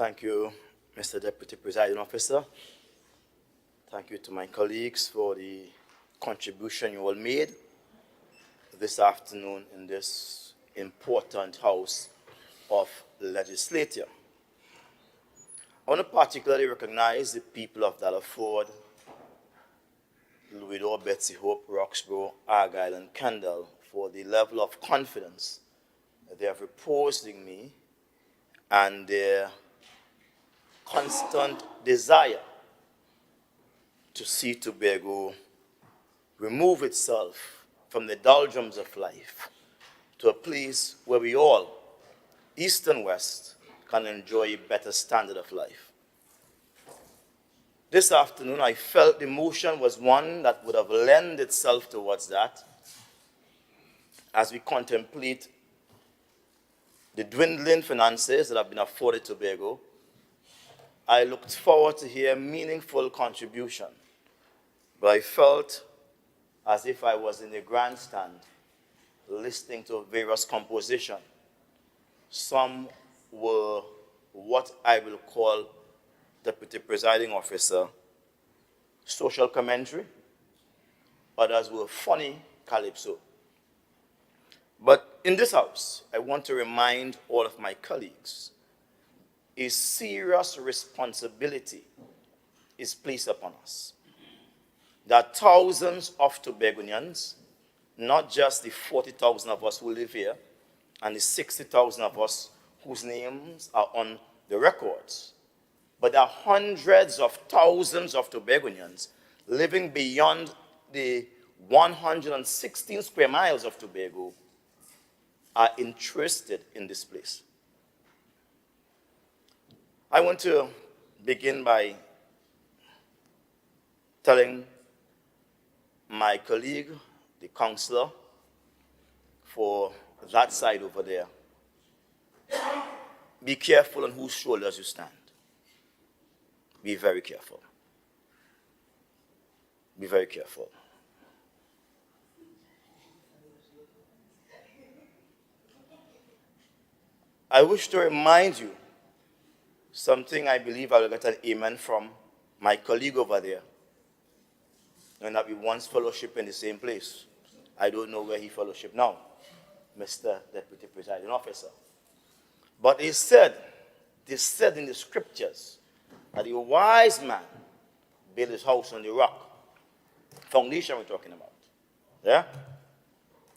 Thank you, Mr. Deputy Presiding Officer. Thank you to my colleagues for the contribution you all made this afternoon in this important house of Legislature. I want to particularly recognize the people of Dallaford, Louisville, Betsy Hope, Roxborough, Argyle, and Kendall for the level of confidence that they have reposed in me and their constant desire to see Tobago remove itself from the doldrums of life to a place where we all, East and West, can enjoy a better standard of life. This afternoon, I felt the motion was one that would have lent itself towards that as we contemplate the dwindling finances that have been afforded Tobago. I looked forward to hear meaningful contribution, but I felt as if I was in the grandstand listening to various compositions. Some were what I will call, Deputy Presiding Officer, social commentary. Others were funny calypso. But in this house, I want to remind all of my colleagues, a serious responsibility is placed upon us. That thousands of Tobagonians, not just the 40,000 of us who live here and the 60,000 of us whose names are on the records, but there are hundreds of thousands of Tobagonians living beyond the 116 square miles of Tobago are interested in this place. I want to begin by telling my colleague, the counselor, for that side over there, be careful on whose shoulders you stand. Be very careful. Be very careful. I wish to remind you something I believe I will get an amen from my colleague over there, and that we once fellowship in the same place. I don't know where he fellowship now, Mr. Deputy Presiding Officer. But they said in the scriptures that the wise man built his house on the rock. Foundation we're talking about. Yeah?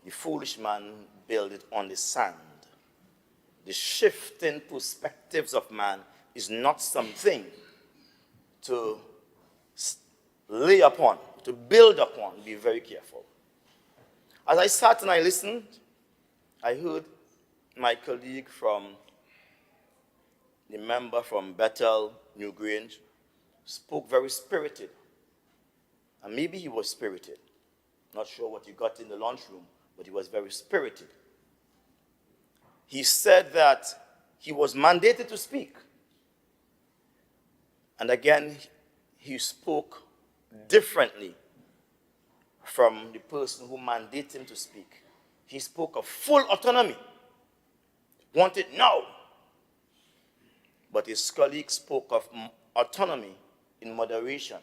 The foolish man built it on the sand. The shifting perspectives of man is not something to lay upon, to build upon. Be very careful. As I sat and I listened, I heard my colleague from, the member from Bethel, New Grange, spoke very spirited. And maybe he was spirited. Not sure what he got in the lunchroom, but he was very spirited. He said that he was mandated to speak. And again, he spoke differently from the person who mandated him to speak. He spoke of full autonomy. Wanted now. But his colleague spoke of autonomy in moderation.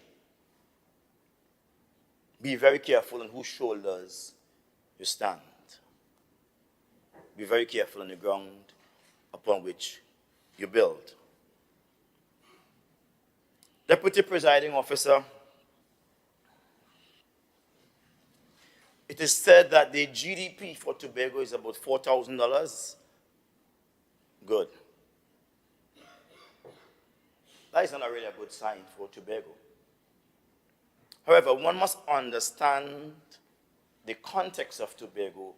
Be very careful on whose shoulders you stand. Be very careful on the ground upon which you build. Deputy Presiding Officer, it is said that the GDP for Tobago is about $4,000. Good. That is not really a good sign for Tobago. However, one must understand the context of Tobago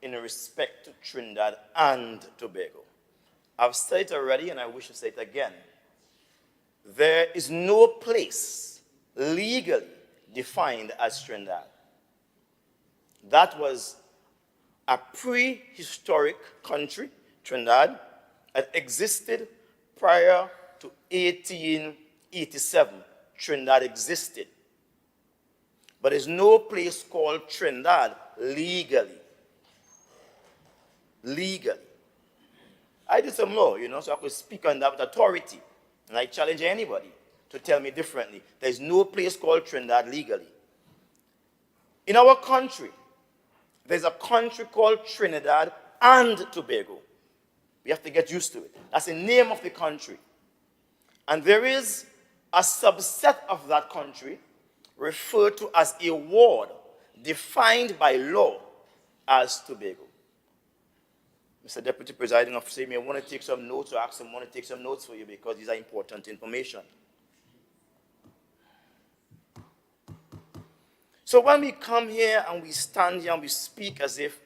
in respect to Trinidad and Tobago. I've said it already and I wish to say it again. There is no place legally defined as Trinidad. That was a prehistoric country, Trinidad, that existed prior to 1887. Trinidad existed. But there's no place called Trinidad legally. Legally. I did some law, so I could speak on that with authority. And I challenge anybody to tell me differently. There's no place called Trinidad legally. In our country, there's a country called Trinidad and Tobago. We have to get used to it. That's the name of the country. And there is a subset of that country referred to as a ward, defined by law as Tobago. Mr. Deputy Presiding Officer, you may want to take some notes or ask someone to take some notes for you because these are important information. So when we come here and we stand here and we speak as if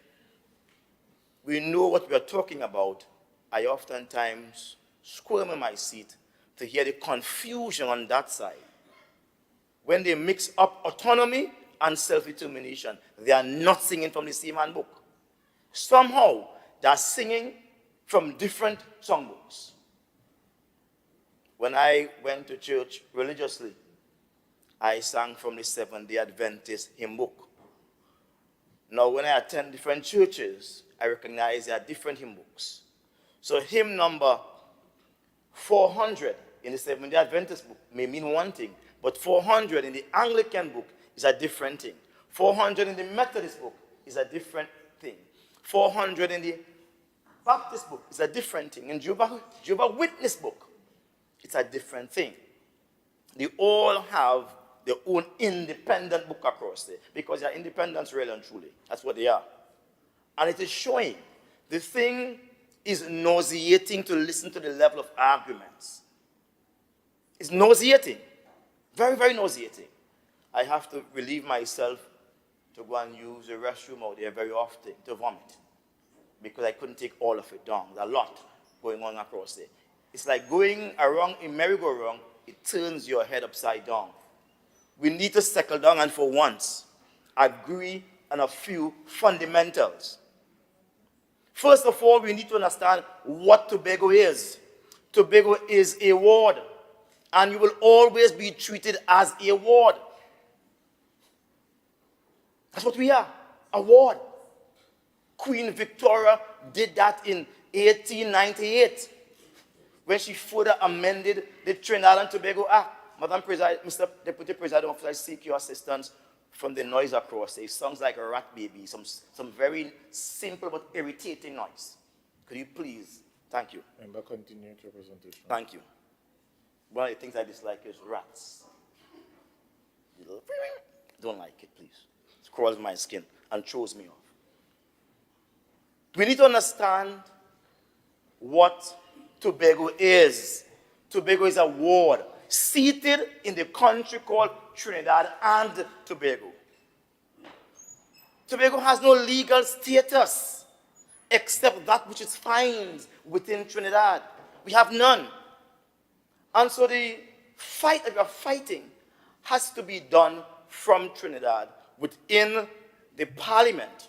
we know what we are talking about, I oftentimes squirm in my seat to hear the confusion on that side. When they mix up autonomy and self-determination, they are not singing from the same handbook. Somehow, they are singing from different songbooks. When I went to church religiously, I sang from the Seventh-day Adventist hymn book. Now, when I attend different churches, I recognize there are different hymn books. So hymn number 400 in the Seventh-day Adventist book may mean one thing, but 400 in the Anglican book is a different thing. 400 in the Methodist book is a different thing. 400 in the Baptist book is a different thing. In Jehovah's Witness book, it's a different thing. They all have their own independent book across there because they are independents really and truly. That's what they are. And it is showing. The thing is nauseating to listen to the level of arguments. It's nauseating. Very, very nauseating. I have to relieve myself to go and use the restroom out there very often to vomit because I couldn't take all of it down. There's a lot going on across there. It's like going around a merry-go-round, it turns your head upside down. We need to settle down and for once agree on a few fundamentals. First of all, we need to understand what Tobago is. Tobago is a ward, and you will always be treated as a ward. That's what we are, a ward. Queen Victoria did that in 1898 when she further amended the Trinidad and Tobago Act. Mr. Deputy President Officer, I seek your assistance from the noise across there. It sounds like a rat baby, some very simple but irritating noise. Could you please? Thank you. Member, continue your presentation. Thank you. One of the things I dislike is rats. Don't like it, please. It crawls my skin and throws me off. We need to understand what Tobago is. Tobago is a ward seated in the country called Trinidad and Tobago. Tobago has no legal status except that which it finds within Trinidad. We have none. And so the fight that we are fighting has to be done from Trinidad within the Parliament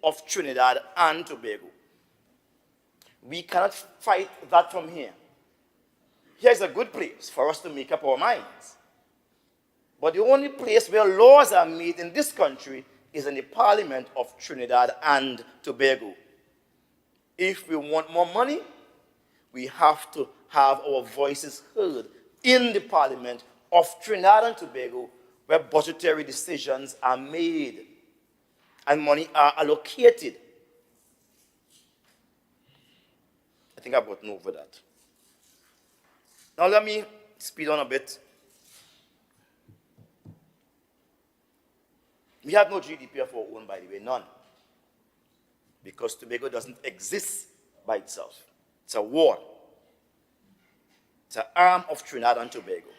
of Trinidad and Tobago. We cannot fight that from here. Here's a good place for us to make up our minds. But the only place where laws are made in this country is in the Parliament of Trinidad and Tobago. If we want more money, we have to have our voices heard in the Parliament of Trinidad and Tobago, where budgetary decisions are made and money are allocated. I think I've gotten over that. Now let me speed on a bit. We have no GDP of our own, by the way, none. Because Tobago doesn't exist by itself. It's a ward. It's an arm of Trinidad and Tobago.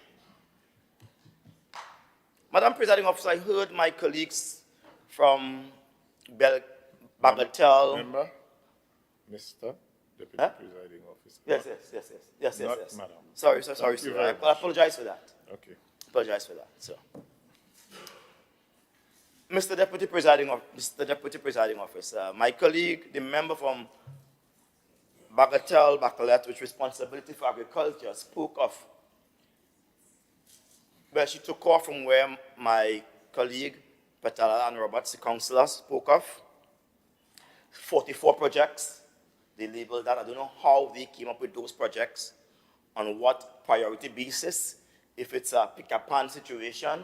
Madam Presiding Officer, I heard my colleagues from Bagatelle. Member, Mr. Deputy Presiding Officer. Yes. Not madam. Sorry, sir. I apologize for that. Okay. Apologize for that, sir. Mr. Deputy Presiding Officer, my colleague, the member from Bagatelle, Bacalet, with responsibility for agriculture, spoke of, well, she took off from where my colleague, Petala and Roberts, the councillor, spoke of 44 projects. they labeled that. I don't know how they came up with those projects, on what priority basis, if it's a pick-a-pan situation,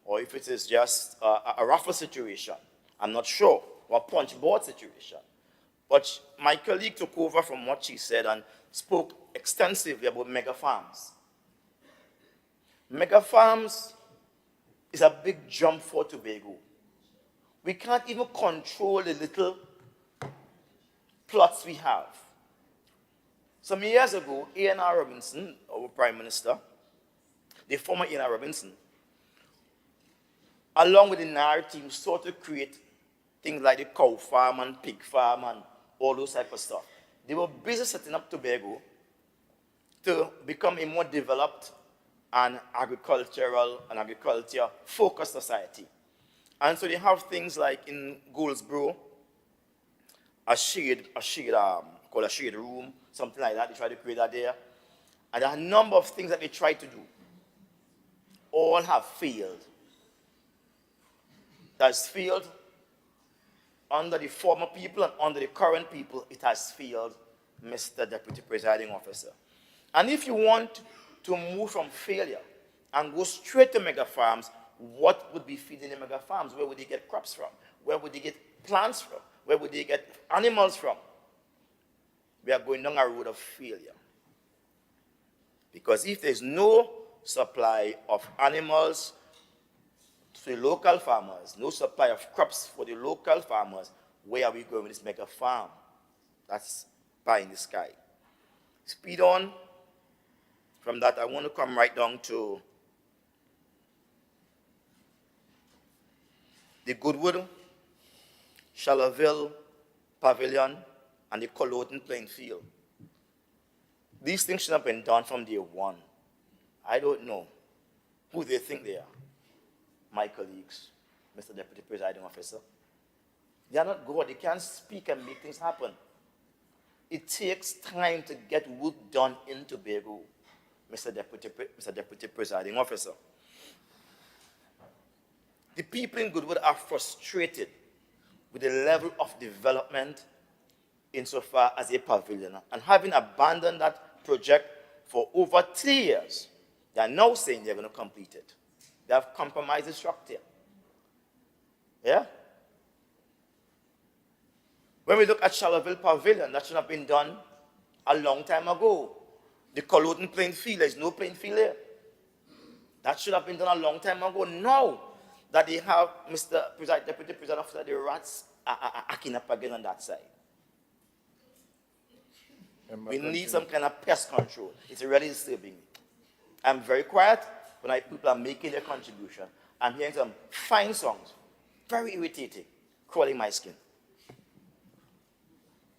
or if it is just a raffle situation. I'm not sure, or a punch board situation. But my colleague took over from what she said and spoke extensively about mega farms. Mega farms is a big jump for Tobago. We can't even control the little plots we have. Some years ago, A.N.R. Robinson, our Prime Minister, the former A.N.R. Robinson, along with the NAR team, sought to create things like the cow farm and pig farm and all those type of stuff. They were busy setting up Tobago to become a more developed and agriculture-focused society. And so they have things like in Goldsboro, a shade room, something like that. They try to create that there. And there are a number of things that they try to do. All have failed. That's failed under the former people and under the current people. It has failed, Mr. Deputy Presiding Officer. And if you want to move from failure and go straight to mega farms, what would be feeding the mega farms? Where would they get crops from? Where would they get plants from? Where would they get animals from? We are going down a road of failure. Because if there's no supply of animals to the local farmers, no supply of crops for the local farmers, where are we going with this mega farm? That's pie in the sky. Speed on. From that, I want to come right down to the Goodwood, Shallerville Pavilion, and the Culloden playing field. These things should have been done from day one. I don't know who they think they are, my colleagues, Mr. Deputy Presiding Officer. They are not good. They can't speak and make things happen. It takes time to get work done in Tobago, Mr. Deputy Presiding Officer. The people in Goodwood are frustrated with the level of development insofar as a pavilion. And having abandoned that project for over 3 years, they are now saying they're going to complete it. They have compromised the structure. Yeah? When we look at Shallerville Pavilion, that should have been done a long time ago. The Culloden playing field, there's no playing field there. That should have been done a long time ago. Now that they have Mr. Deputy President Officer, the rats are acting up again on that side. We need some kind of pest control. It's really disturbing me. I'm very quiet when people are making their contribution. I'm hearing some fine songs, very irritating, crawling my skin.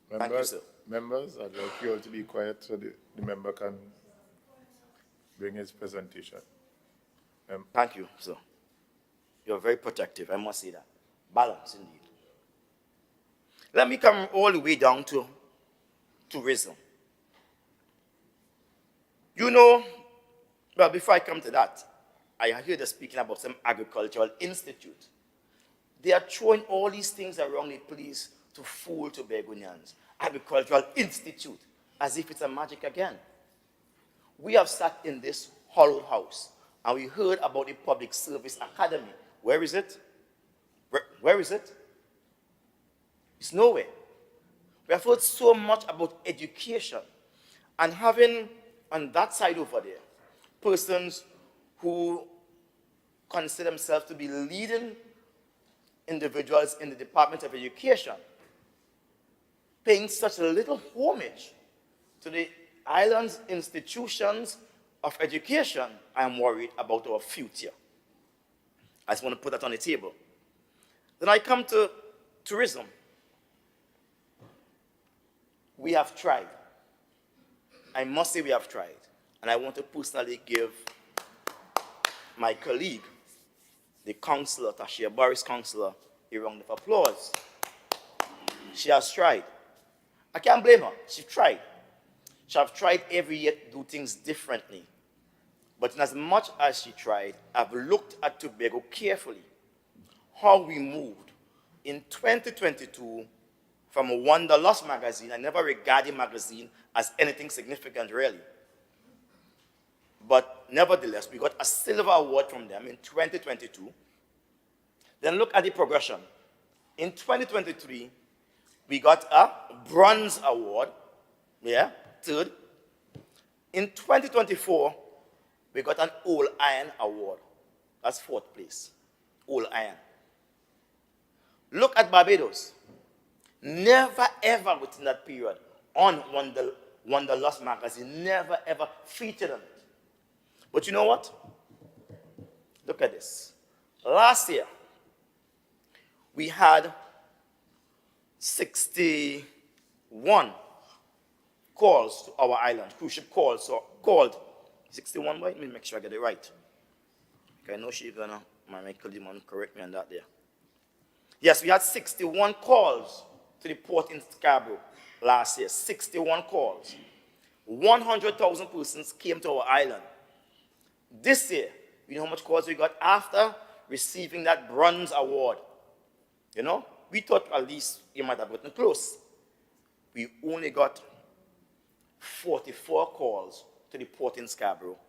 Thank you, sir. Members, I'd like you all to be quiet so the member can bring his presentation. Thank you, sir. You're very protective, I must say that. Balance, indeed. Let me come all the way down to tourism. You know, well, before I come to that, I heard us speaking about some agricultural institute. They are throwing all these things around the place to fool Tobagonians. Agricultural institute, as if it's a magic again. We have sat in this hollow house, and we heard about the Public Service Academy. Where is it? Where is it? It's nowhere. We have heard so much about education, and having on that side over there persons who consider themselves to be leading individuals in the Department of Education, paying such a little homage to the island's institutions of education, I am worried about our future. I just want to put that on the table. Then I come to tourism. We have tried. I must say we have tried. And I want to personally give my colleague, the councillor, Tashia Boris councillor, a round of applause. She has tried. I can't blame her. She tried. She has tried every year to do things differently. But in as much as she tried, I've looked at Tobago carefully, how we moved in 2022 from a Wanderlust magazine. I never regarded magazine as anything significant, really. But nevertheless, we got a silver award from them in 2022. Then look at the progression. In 2023, we got a bronze award, yeah, third. In 2024, we got an All Iron award. That's fourth place, All Iron. Look at Barbados. Never ever within that period on Wanderlust magazine, never ever featured on it. But you know what? Look at this. Last year, we had 61 calls to our island, cruise ship calls, so called 61, let me make sure I get it right. Okay, I know she's gonna, my colleague correct me on that there. Yes, we had 61 calls to the port in Scarborough last year, 61 calls. 100,000 persons came to our island. This year, you know how much calls we got after receiving that bronze award? You know, we thought at least you might have gotten close. We only got 44 calls to the port in Scarborough,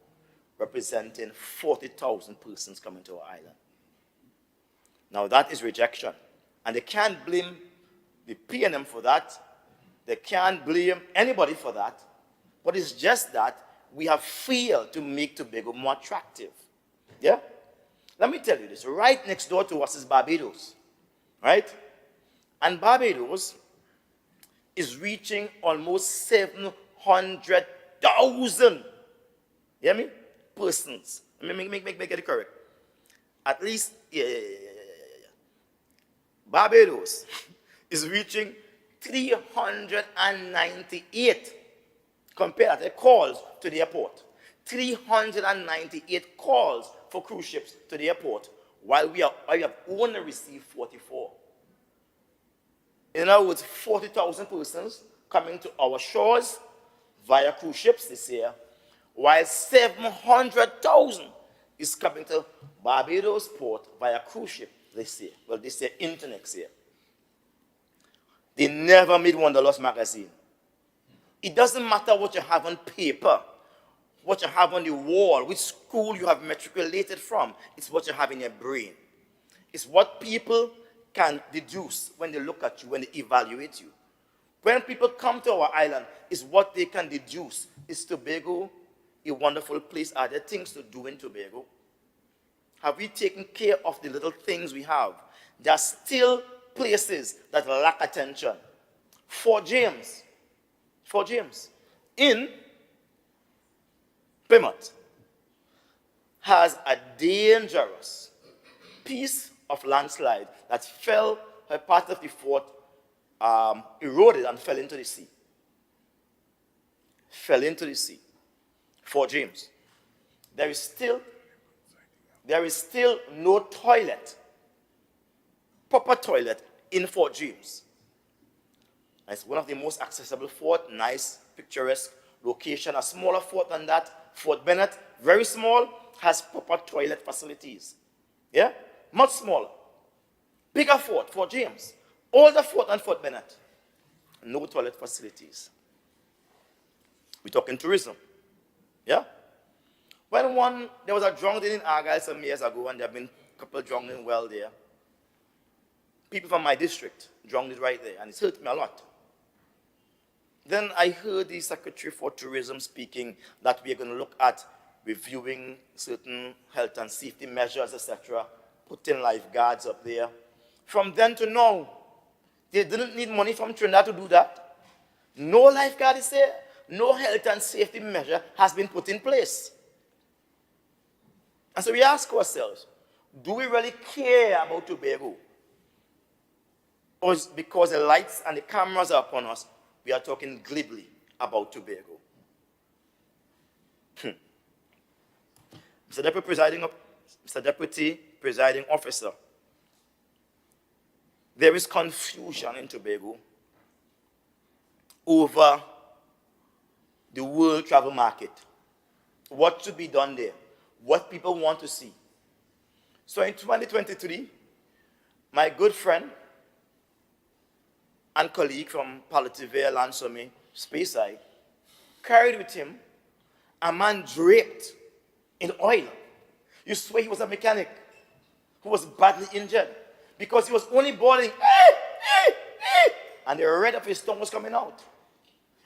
representing 40,000 persons coming to our island. Now that is rejection. And they can't blame the P&M for that. They can't blame anybody for that. But it's just that we have failed to make Tobago more attractive. Yeah? Let me tell you this. Right next door to us is Barbados. Right? And Barbados is reaching almost 700,000. You hear me? Persons. Make it correct. At least, yeah. Barbados is reaching 398 compared to calls to the airport. 398 calls for cruise ships to the airport, while we have only received 44. In other words, 40,000 persons coming to our shores via cruise ships this year, while 700,000 is coming to Barbados port via cruise ship this year. Well, this year into next year. They never made Wanderlust magazine. It doesn't matter what you have on paper, what you have on the wall, which school you have matriculated from. It's what you have in your brain. It's what people can deduce when they look at you, when they evaluate you. When people come to our island, it's what they can deduce. Is Tobago a wonderful place? Are there things to do in Tobago? Have we taken care of the little things we have? There are still places that lack attention. Fort James in Plymouth has a dangerous piece of landslide that fell, a part of the fort eroded and fell into the sea. Fell into the sea. Fort James. There is still no toilet, proper toilet in Fort James. It's one of the most accessible fort, nice, picturesque location. A smaller fort than that, Fort Bennett, very small, has proper toilet facilities. Yeah? Much smaller. Bigger fort, Fort James. Older fort than Fort Bennett. No toilet facilities. We're talking tourism. Yeah? When there was a drowning in Argyle some years ago, and there have been a couple of drowning well there. People from my district drowned right there, and it's hurt me a lot. Then I heard the Secretary for Tourism speaking that we are going to look at reviewing certain health and safety measures, etc., putting lifeguards up there. From then to now, they didn't need money from Trinidad to do that. No lifeguard is there. No health and safety measure has been put in place. And so we ask ourselves, do we really care about Tobago? Or is it because the lights and the cameras are upon us, we are talking glibly about Tobago? Mr. Deputy Presiding Officer, there is confusion in Tobago over the world travel market. What should be done there? What people want to see. So in 2023, my good friend and colleague from Palativale, Lansome, Speyside, carried with him a man draped in oil. You swear he was a mechanic who was badly injured because he was only bawling, and the red of his tongue was coming out.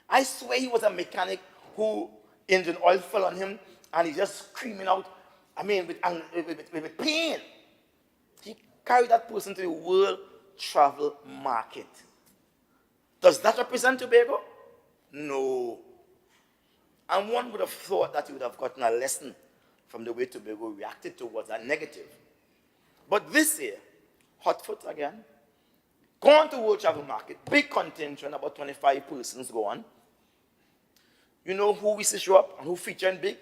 I swear he was a mechanic who engine oil fell on him and he just screaming out, with pain. He carried that person to the World Travel Market. Does that represent Tobago? No. And one would have thought that he would have gotten a lesson from the way Tobago reacted towards that negative. But this year, hot foot again, gone to World Travel Market, big contingent, about 25 persons gone. You know who we see show up and who featuring big?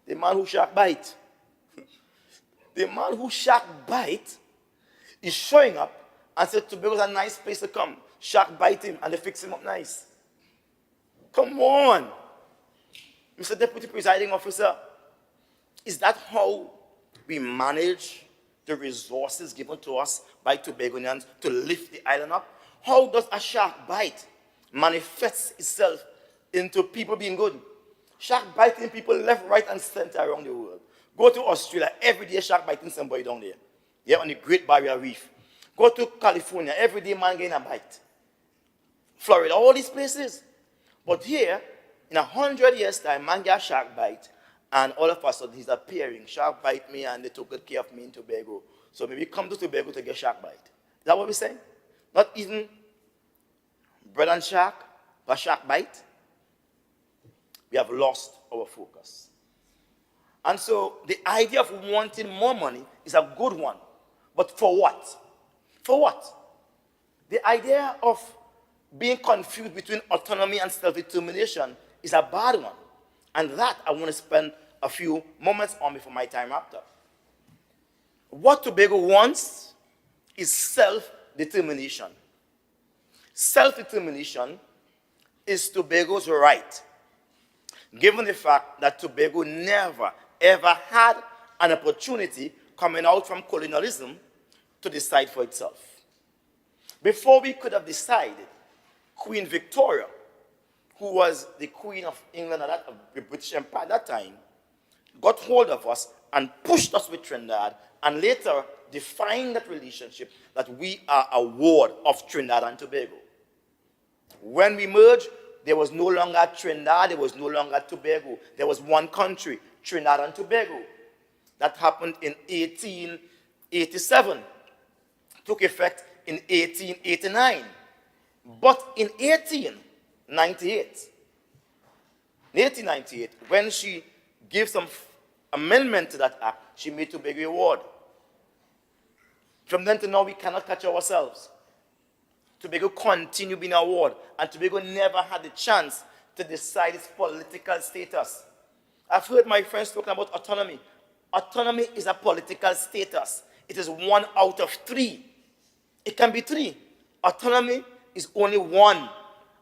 The man who shark bite. The man who shark bite is showing up and said Tobago's a nice place to come. Shark bite him and they fix him up nice. Come on, Mr. Deputy Presiding Officer. Is that how we manage the resources given to us by Tobagonians to lift the island up? How does a shark bite manifest itself into people being good? Shark biting people left, right, and center around the world. Go to Australia, every day shark biting somebody down there. Yeah, on the Great Barrier Reef. Go to California, every day man getting a bite. Florida, all these places. But here, in 100 years' time, man get a shark bite, and all of a sudden he's appearing. Shark bite me, and they took good care of me in Tobago. So maybe come to Tobago to get shark bite. Is that what we're saying? Not even bread and shark, but shark bite. We have lost our focus. And so the idea of wanting more money is a good one. But for what? For what? The idea of being confused between autonomy and self-determination is a bad one. And that I want to spend a few moments on before my time wrapped up. What Tobago wants is self-determination. Self-determination is Tobago's right, given the fact that Tobago never, ever had an opportunity coming out from colonialism to decide for itself. Before we could have decided, Queen Victoria, who was the Queen of England of the British Empire at that time, got hold of us and pushed us with Trinidad, and later defined that relationship that we are a ward of Trinidad and Tobago. When we merged, there was no longer Trinidad, there was no longer Tobago. There was one country, Trinidad and Tobago. That happened in 1887. Took effect in 1889. But in 1898, when she gave some amendment to that act, she made Tobago a ward. From then to now, we cannot catch ourselves. Tobago continued being a ward, and Tobago never had the chance to decide its political status. I've heard my friends talking about autonomy. Autonomy is a political status. It is 1 out of 3. It can be 3. Autonomy is only 1.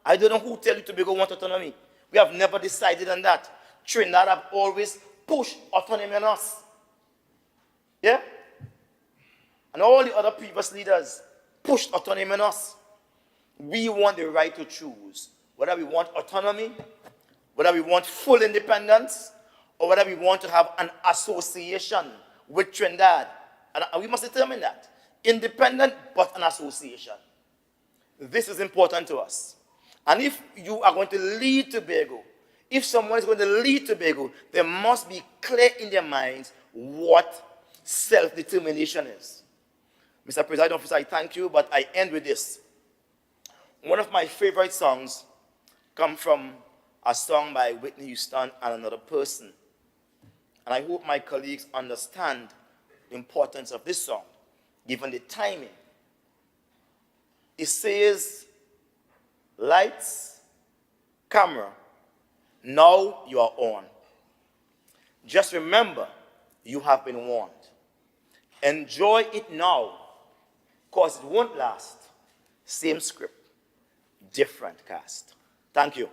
I don't know who tell you Tobago want autonomy. We have never decided on that. Trinidad have always pushed autonomy on us. Yeah? And all the other previous leaders pushed autonomy on us. We want the right to choose whether we want autonomy, whether we want full independence, or whether we want to have an association with Trinidad. And we must determine that. Independent, but an association. This is important to us. And if you are going to lead Tobago, if someone is going to lead Tobago, they must be clear in their minds what self-determination is. Mr. Presiding Officer, I thank you, but I end with this. One of my favorite songs comes from a song by Whitney Houston and another person. And I hope my colleagues understand the importance of this song, given the timing. It says, lights, camera, now you are on. Just remember, you have been warned. Enjoy it now, because it won't last. Same script, different cast. Thank you.